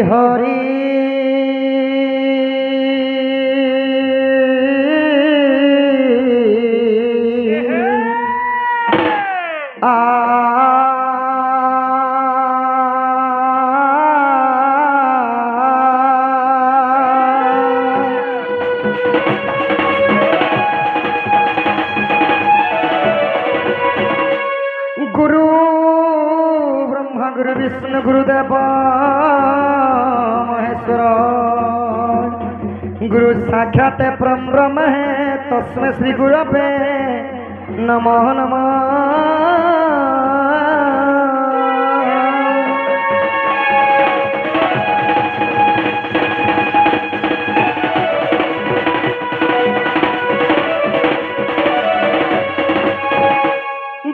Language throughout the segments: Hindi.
हरि गुरु ब्रह्मा गुरु विष्णु गुरुदेव महेश्वर गुरु साक्षात ब्रह्म है तस्मै श्री गुरवे नमः नमः।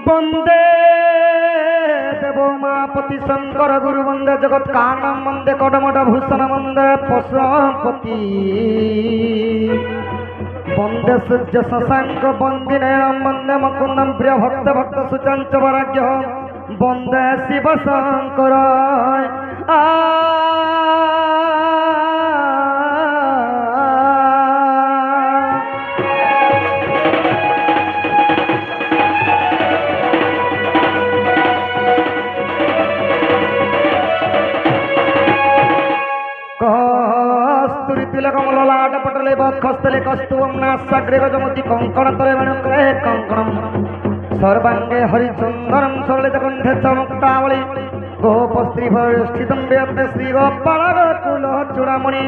वंदे देव उमापति शंकर गुरु वंदे जगत कारणम वंदे कटमट भूषण वंदे पशुपति वंदे सूर्य शशांक वंदे नयनम वंदे मुकुंदम प्रिय भक्त भक्त सुचंच वराज्य वंदे शिव शंकर कमललाट पटले बक्षस्थले कस्तुवं नासाग्रे गजमति कंकणतले मणिग्रे कंकणं सर्वांगे हरिचंदनं सरलित कंठे च मुक्तावली गोपस्त्रीभरिष्ठितं वेत्ते श्रीगोपालकुल चूड़ामणि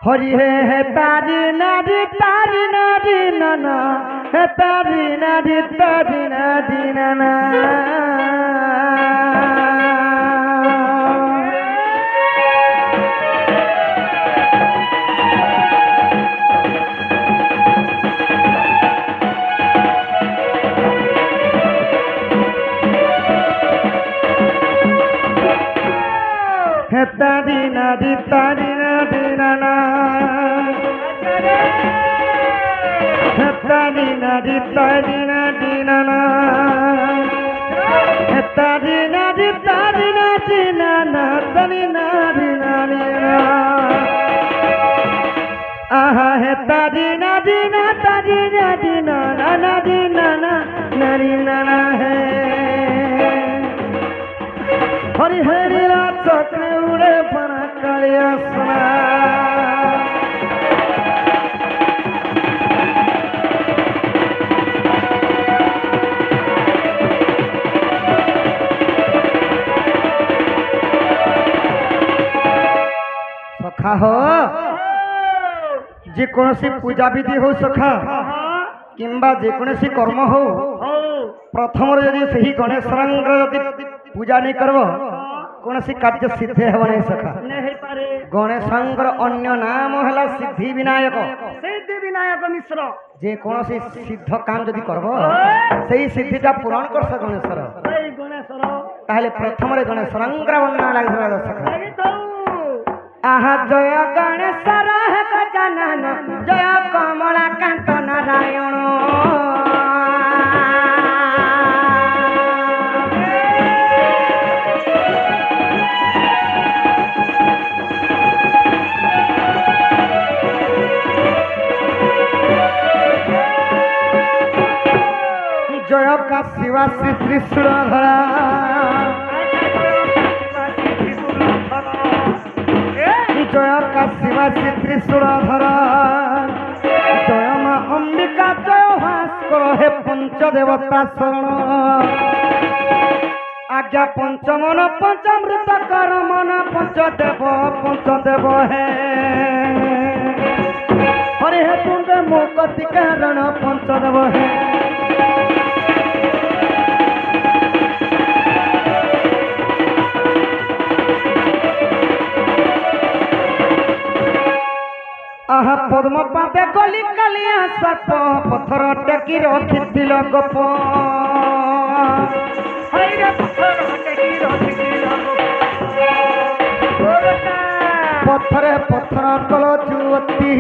हरि है तारी नारी नाना है तारी नारी नाना है तारी नारी नाना तारी नारी नाना तारी नारी नाना तारी नारी आहा है तारी नारी नाना नारी नाना है हरि हरि चक्र उड़े बना कालिया सुना सखा हो जेकोसी पूजा विधि हो सखा किंबा जेकोसी कर्म हो प्रथम यदि सही गणेश पूजा नहीं करब कौन सी कार्य सिद्ध हेब नहीं सखा गणेश अन्य नाम है सिद्धि विनायक मिश्र जे कौन सी सिद्ध काम जदि करब सही सिद्धिटा पूरण कर गणेश ताहले प्रथम गणेश वंदना लगे सखा आहा जय गणेश गजानन जय कमला कांत नारायण जय काशीवासी त्रिशूलधरा जय काशीवासी त्रिशूलधरा जय माँ अंबिका जय भास्कर हे पंचदेवता शरण आज्ञा पंचमन पंचामृत कर मन पंचदेव है हरि हे तुंगे मोकति कारण पंचदेव है आहा पद्म पाते गली कालिया सर्प पथर टेकी रखी गप पत्थर पत्थर कल जुवती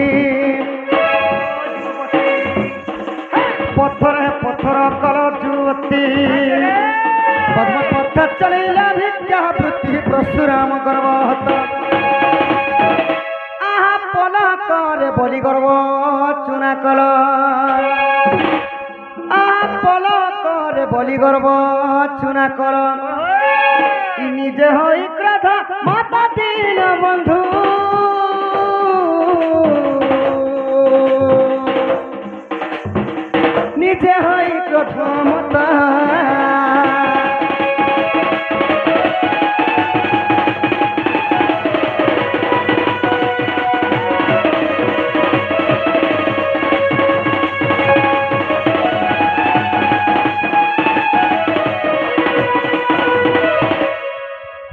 पत्थर पत्थर कल जुवती पद्म पथ चलिला भिक्षा वृत्ति परशुराम गर्वहत आहा पल करे बलि गर्व चुना कल आहा पल करे बलि गर्व चुना कल निजे हई क्रोध माता दीन बंधु निजे हई क्रोध माता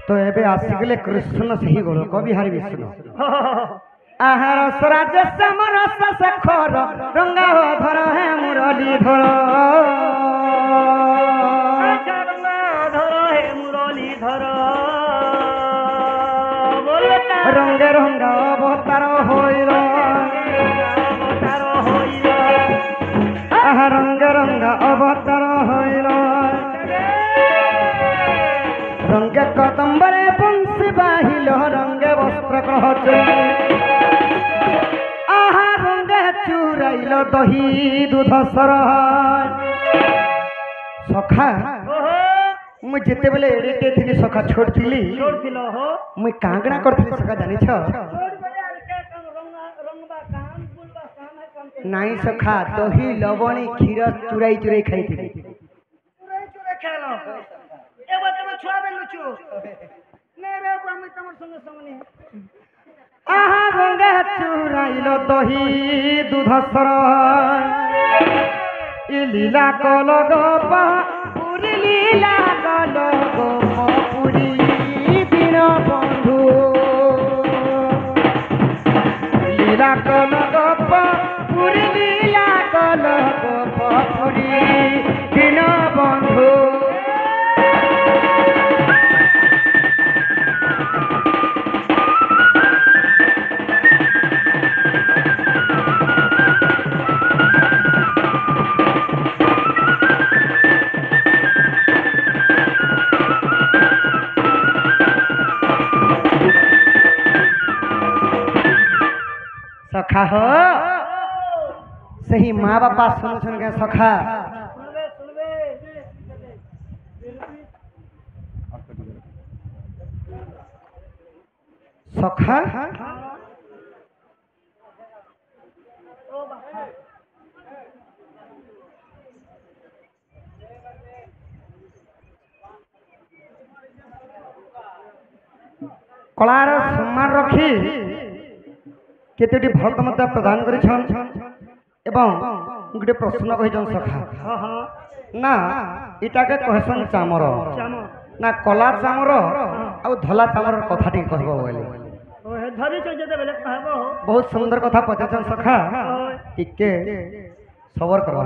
तो एबे आसिगले कृष्ण सही गोल कविहारी विष्णु आहार स्वराज समर सखर रंगा धर है मुरली धर रंगे रंगा अवतार होइल आहा रंगे रंगा अवतार होइल रंगे कदम्बरे बंशी बाहिल रंगे वस्त्र ग्रह आहा रंगे चुराइल दही दूध सर सखा मुझे जिते बेले एडिटे थी सखा छोड़ती मुझे कांगड़ा करती सखा जानी नाई सखा दही लवणी क्षीर चुराई चुराई खाई थी आहा गंगा चुराइल दही दूध सर लीला कल गोपा पुरी लीला कल गोप पुरी दीन बंधु लीला कल गोपा पुरी लीला कल गोप पुरी दीन बंधु सखा हो सही माँ बापा सुन सुन के सखा सखा कलार सम्मान रखी केतोटी भरत मत प्रदान करिछन एवं गोटे प्रश्न कहिछन सखा ना इटा के कहसन चामर ना कला चामर आ धला चामर कथाटी कहबो बोले धरी जते बेले कहबो बहुत सुंदर कथा पछन सखा टिके सबर करो।